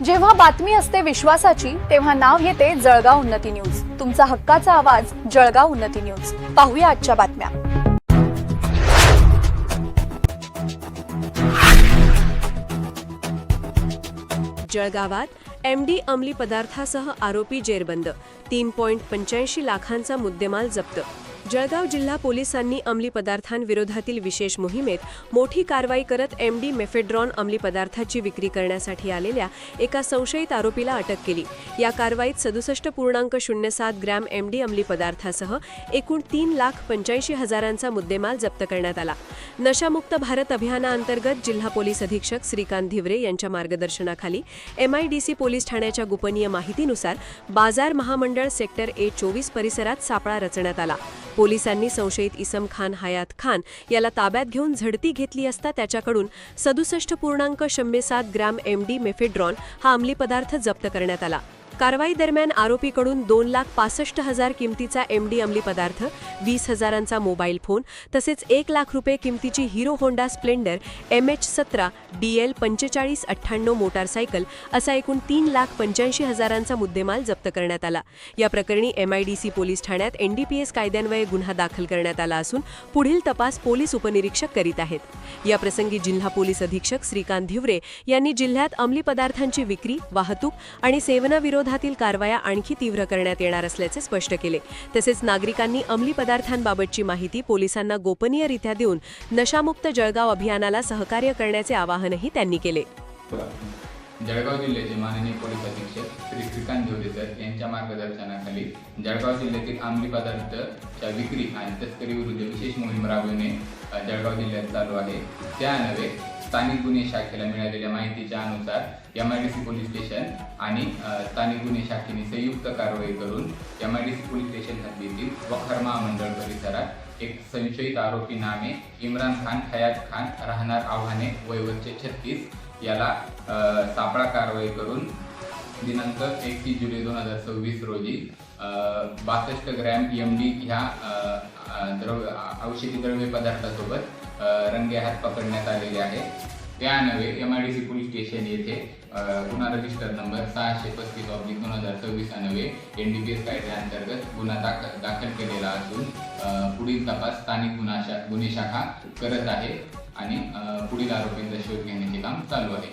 जेव्हा बातमी असते विश्वासाची तेव्हा नाव येते जळगाव उन्नती न्यूज। तुमचा हक्काचा आवाज जळगाव उन्नती न्यूज। पाहूया आजच्या बातम्या। जळगावात एमडी अंमली पदार्थासह आरोपी जेरबंद, 3.85 लाखांचा मुद्देमाल जप्त। जळगाव जिल्हा पोलिसांनी अंमली पदार्थांविरोधातील विशेष मोहिमेत मोठी कारवाई करत एमडी मेफेड्रॉन अंमली पदार्थाची विक्री करण्यासाठी आलेल्या एका संशयित आरोपीला अटक केली। या कारवाईत 67.07 ग्रॅम एमडी अंमली पदार्थासह एकूण 3,85,000चा मुद्देमाल जप्त करण्यात आला। नशामुक्त भारत अभियानाअंतर्गत जिल्हा पोलीस अधीक्षक श्रीकांत धिवरे यांच्या मार्गदर्शनाखाली MIDC पोलीस ठाण्याच्या गोपनीय माहितीनुसार बाजार महामंडळ सेक्टर A24 परिसरात सापळा रचण्यात आला। पोलिसांनी संशयित इसम खान हयात खान याला ताब्यात घेऊन झडती घेतली असता त्याच्याकडून 67.07 ग्रॅम एमडी मेफेड्रॉन हा अंमली पदार्थ जप्त करण्यात आला। कारवाई दरम्यान आरोपीकडून 2,65,000 किमतीचा एमडी अंमली पदार्थ, 20,000चा मोबाईल फोन तसेच 1 लाख रुपये किमतीची hero Honda Splendor MH17 DL 4598 motorcycle असा एकूण 3,85,000चा मुद्देमाल जप्त करण्यात आला। या प्रकरणी MIDC पोलीस ठाण्यात NDPS कायद्यान्वये गुन्हा दाखल करण्यात आला असून पुढील तपास पोलीस उपनिरीक्षक करीत आहेत। या प्रसंगी जिल्हा पोलीस अधीक्षक श्रीकांत धिवरे यांनी जिल्ह्यात अंमली पदार्थांची विक्री, वाहतूक आणि सेवनाविरोधातील कारवाया आणखी तीव्र करण्यात येणार असल्याचे स्पष्ट केले। तसेच नागरिकांनी अंमली पदार्थांबाबतची माहिती पोलिसांना गोपनीयरित्या देऊन नशामुक्त जळगाव अभियानाला सहकार्य करण्याचे आवाहनही त्यांनी केले। जळगाव जिल्ह्याचे माननीय पोलीस अधीक्षक श्री श्रीकांत धिवरे सर यांच्या मार्गदर्शनाखाली जळगाव जिल्ह्यातील अंमली पदार्थांच्या विक्री आणि तस्करीविरुद्ध विशेष मोहीम राबविणे जळगाव जिल्ह्यात चालू आहे। त्यान्वये स्थानिक गुन्हे शाखेला मिळालेल्या माहितीच्या अनुसार MIDC पोलीस स्टेशन आणि स्थानिक गुन्हे शाखेने संयुक्त कारवाई करून MIDC पोलीस स्टेशन हद्दीतील वखार महामंडळ परिसरात एक संशयित आरोपी नामे इम्रान खान हयात खान राहणार आव्हाने वय वर्ष 36 याला सापळा कारवाई करून दिनांक 31 जुलै 2026 रोजी 62 ग्रॅम MD ह्या औषधी द्रव्य पदार्थासोबत रंगेहात पकडण्यात आलेले आहे। त्यान्वये MIDC पोलीस स्टेशन येथे गुन्हा रजिस्टर नंबर 635/2026 अन्वये NDPS कायद्याअंतर्गत गुन्हा दाखल केलेला असून पुढील तपास स्थानिक गुन्हे शाखा करत आहे आणि पुढील आरोपींचा शोध घेण्याचे काम चालू आहे।